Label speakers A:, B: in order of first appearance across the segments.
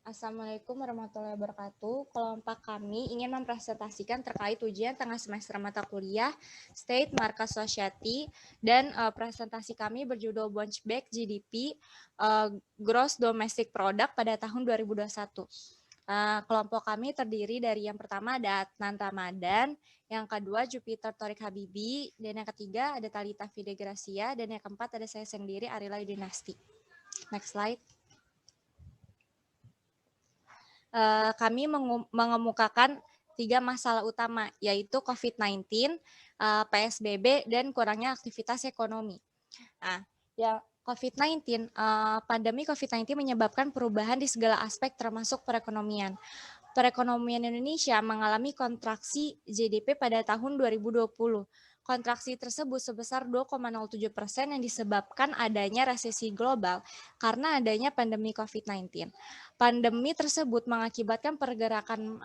A: Assalamualaikum warahmatullahi wabarakatuh. Kelompok kami ingin mempresentasikan terkait ujian tengah semester mata kuliah State Market Society dan presentasi kami berjudul Benchmark GDP Gross Domestic Product pada tahun 2021. Kelompok kami terdiri dari yang pertama ada Adnan Ramadan, yang kedua Jupiter Torik Habibi, dan yang ketiga ada Talita Fide Gracia, dan yang keempat ada saya sendiri Arila Dinasti. Next slide. Kami mengemukakan 3 masalah utama, yaitu COVID-19, PSBB, dan kurangnya aktivitas ekonomi. Nah, ya COVID-19, pandemi COVID-19 menyebabkan perubahan di segala aspek termasuk perekonomian. Perekonomian Indonesia mengalami kontraksi GDP pada tahun 2020. Kontraksi tersebut sebesar 2,07% yang disebabkan adanya resesi global karena adanya pandemi COVID-19. Pandemi tersebut mengakibatkan pergerakan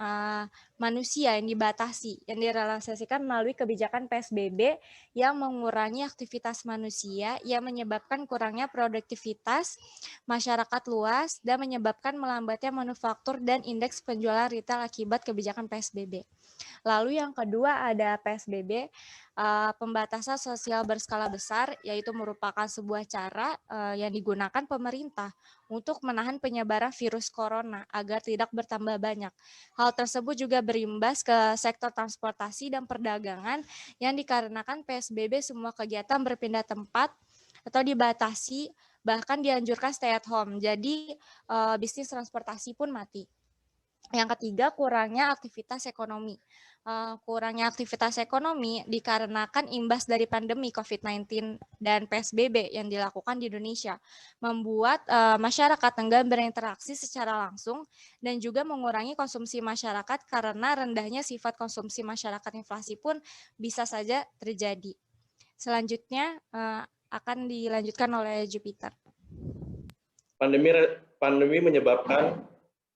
A: manusia yang dibatasi, yang direalisasikan melalui kebijakan PSBB yang mengurangi aktivitas manusia, yang menyebabkan kurangnya produktivitas masyarakat luas dan menyebabkan melambatnya manufaktur dan indeks penjualan retail akibat kebijakan PSBB. Lalu yang kedua ada PSBB, pembatasan sosial berskala besar, yaitu merupakan sebuah cara yang digunakan pemerintah untuk menahan penyebaran virus corona agar tidak bertambah banyak. Hal tersebut juga berimbas ke sektor transportasi dan perdagangan yang dikarenakan PSBB semua kegiatan berpindah tempat atau dibatasi, bahkan dianjurkan stay at home. Jadi bisnis transportasi pun mati. Yang ketiga, kurangnya aktivitas ekonomi. Kurangnya aktivitas ekonomi dikarenakan imbas dari pandemi COVID-19 dan PSBB yang dilakukan di Indonesia, membuat masyarakat enggan berinteraksi secara langsung dan juga mengurangi konsumsi masyarakat karena rendahnya sifat konsumsi masyarakat. Inflasi pun bisa saja terjadi. Selanjutnya akan dilanjutkan oleh Jupiter.
B: Pandemi menyebabkan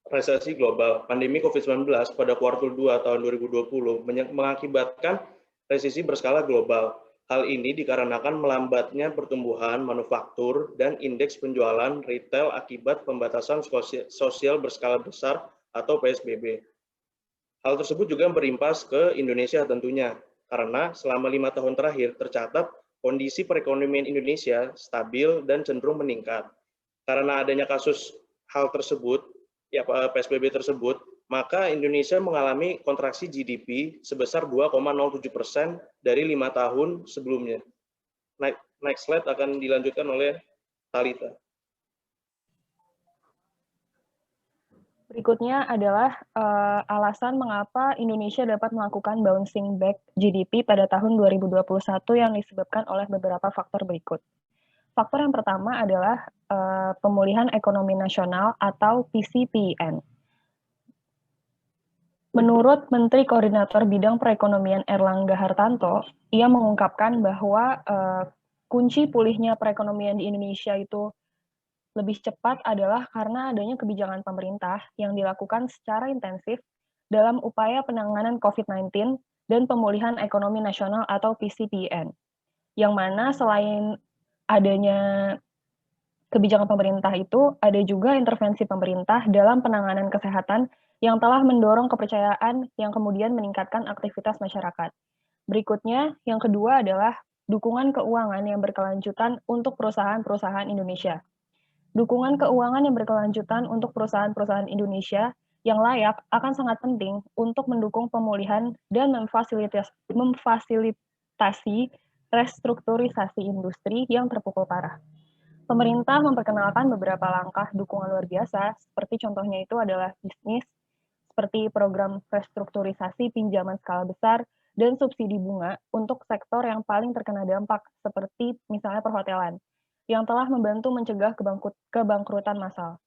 B: resesi global. Pandemi COVID-19 pada kuartal 2 tahun 2020 mengakibatkan resesi berskala global. Hal ini dikarenakan melambatnya pertumbuhan manufaktur dan indeks penjualan retail akibat pembatasan sosial berskala besar atau PSBB. Hal tersebut juga berimbas ke Indonesia tentunya, karena selama 5 tahun terakhir tercatat kondisi perekonomian Indonesia stabil dan cenderung meningkat. Karena adanya kasus hal tersebut, ya PSBB tersebut, maka Indonesia mengalami kontraksi GDP sebesar 2,07% dari 5 tahun sebelumnya. Next slide akan dilanjutkan oleh Talita.
C: Berikutnya adalah alasan mengapa Indonesia dapat melakukan bouncing back GDP pada tahun 2021 yang disebabkan oleh beberapa faktor berikut. Faktor yang pertama adalah pemulihan ekonomi nasional atau PCPN. Menurut Menteri Koordinator Bidang Perekonomian Erlangga Hartanto, ia mengungkapkan bahwa kunci pulihnya perekonomian di Indonesia itu lebih cepat adalah karena adanya kebijakan pemerintah yang dilakukan secara intensif dalam upaya penanganan COVID-19 dan pemulihan ekonomi nasional atau PCPN. Yang mana selain adanya kebijakan pemerintah itu, ada juga intervensi pemerintah dalam penanganan kesehatan yang telah mendorong kepercayaan yang kemudian meningkatkan aktivitas masyarakat. Berikutnya, yang kedua adalah dukungan keuangan yang berkelanjutan untuk perusahaan-perusahaan Indonesia. Dukungan keuangan yang berkelanjutan untuk perusahaan-perusahaan Indonesia yang layak akan sangat penting untuk mendukung pemulihan dan memfasilitasi restrukturisasi industri yang terpukul parah. Pemerintah memperkenalkan beberapa langkah dukungan luar biasa, seperti contohnya itu adalah bisnis, seperti program restrukturisasi pinjaman skala besar, dan subsidi bunga untuk sektor yang paling terkena dampak, seperti misalnya perhotelan, yang telah membantu mencegah kebangkrutan massal.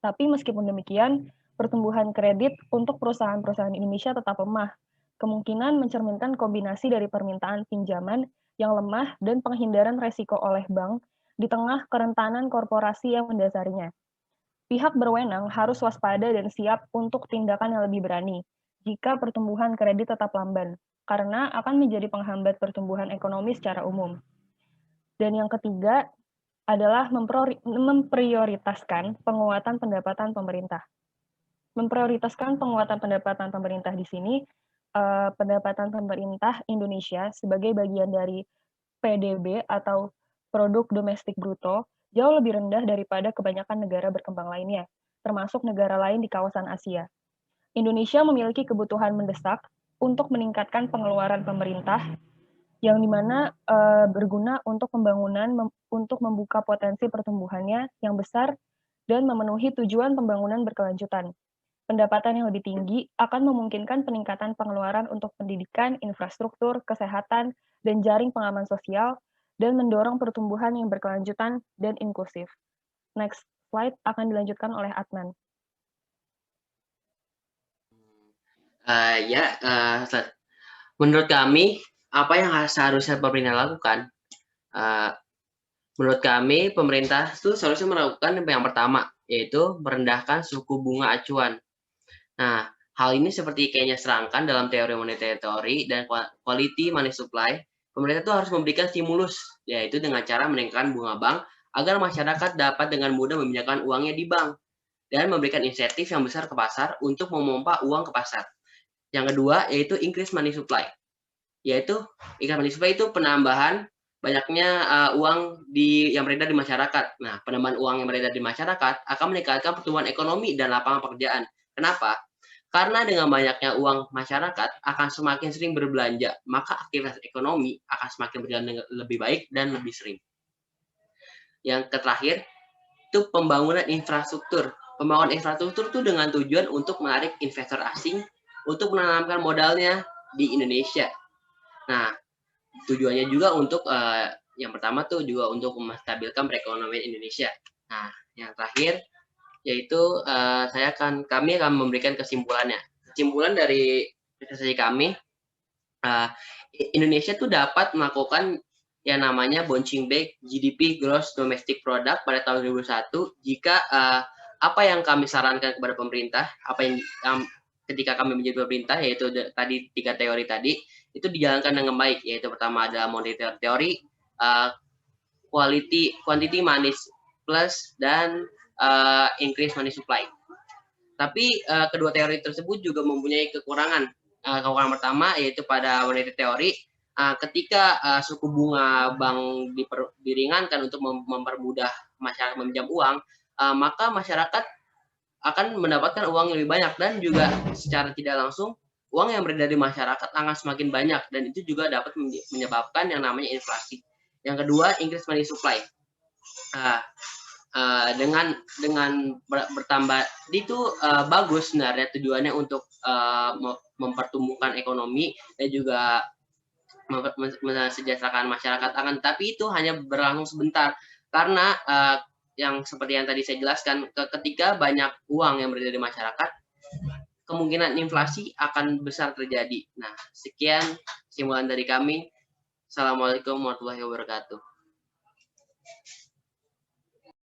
C: Tapi meskipun demikian, pertumbuhan kredit untuk perusahaan-perusahaan Indonesia tetap lemah, kemungkinan mencerminkan kombinasi dari permintaan pinjaman yang lemah dan penghindaran resiko oleh bank di tengah kerentanan korporasi yang mendasarinya. Pihak berwenang harus waspada dan siap untuk tindakan yang lebih berani jika pertumbuhan kredit tetap lamban, karena akan menjadi penghambat pertumbuhan ekonomi secara umum. Dan yang ketiga adalah memprioritaskan penguatan pendapatan pemerintah. Memprioritaskan penguatan pendapatan pemerintah di sini, pendapatan pemerintah Indonesia sebagai bagian dari PDB atau produk domestik bruto jauh lebih rendah daripada kebanyakan negara berkembang lainnya, termasuk negara lain di kawasan Asia. Indonesia memiliki kebutuhan mendesak untuk meningkatkan pengeluaran pemerintah yang dimana berguna untuk pembangunan, untuk membuka potensi pertumbuhannya yang besar dan memenuhi tujuan pembangunan berkelanjutan. Pendapatan yang lebih tinggi akan memungkinkan peningkatan pengeluaran untuk pendidikan, infrastruktur, kesehatan, dan jaring pengaman sosial, dan mendorong pertumbuhan yang berkelanjutan dan inklusif. Next slide akan dilanjutkan oleh Adnan.
D: Menurut kami, apa yang seharusnya pemerintah lakukan? Menurut kami, pemerintah itu seharusnya melakukan yang pertama, yaitu merendahkan suku bunga acuan. Nah, hal ini seperti kayaknya serangkan dalam teori monetary theory dan quality money supply, pemerintah itu harus memberikan stimulus, yaitu dengan cara menaikkan bunga bank agar masyarakat dapat dengan mudah memindahkan uangnya di bank dan memberikan insentif yang besar ke pasar untuk memompa uang ke pasar. Yang kedua, yaitu increase money supply, yaitu increase money supply itu penambahan banyaknya uang yang beredar di masyarakat. Nah, penambahan uang yang beredar di masyarakat akan meningkatkan pertumbuhan ekonomi dan lapangan pekerjaan. Kenapa? Karena dengan banyaknya uang masyarakat akan semakin sering berbelanja, maka aktivitas ekonomi akan semakin berjalan lebih baik dan lebih sering. Yang terakhir, itu pembangunan infrastruktur. Pembangunan infrastruktur itu dengan tujuan untuk menarik investor asing untuk menanamkan modalnya di Indonesia. Nah, tujuannya juga untuk yang pertama tuh juga untuk menstabilkan perekonomian Indonesia. Nah, yang terakhir yaitu kami akan memberikan kesimpulannya. Kesimpulan dari presentasi kami, Indonesia tuh dapat melakukan yang namanya bouncing back GDP Gross Domestic Product pada tahun 2021 jika apa yang kami sarankan kepada pemerintah, apa yang ketika kami menjadi pemerintah, yaitu tadi 3 teori tadi, itu dijalankan dengan baik, yaitu pertama ada monetary theory, quantity money plus, dan increase money supply. Tapi kedua teori tersebut juga mempunyai kekurangan. Kekurangan pertama yaitu pada monetary theory, ketika suku bunga bank diringankan untuk mempermudah masyarakat meminjam uang, maka masyarakat akan mendapatkan uang yang lebih banyak dan juga secara tidak langsung uang yang beredar di masyarakat akan semakin banyak dan itu juga dapat menyebabkan yang namanya inflasi. Yang kedua, increase money supply. Dengan bertambah itu bagus sebenarnya tujuannya untuk mempertumbuhkan ekonomi dan juga mensejahterakan masyarakat, tapi itu hanya berlangsung sebentar karena yang seperti yang tadi saya jelaskan, ketika banyak uang yang beredar di masyarakat, kemungkinan inflasi akan besar terjadi. Nah, sekian kesimpulan dari kami. Assalamualaikum warahmatullahi wabarakatuh.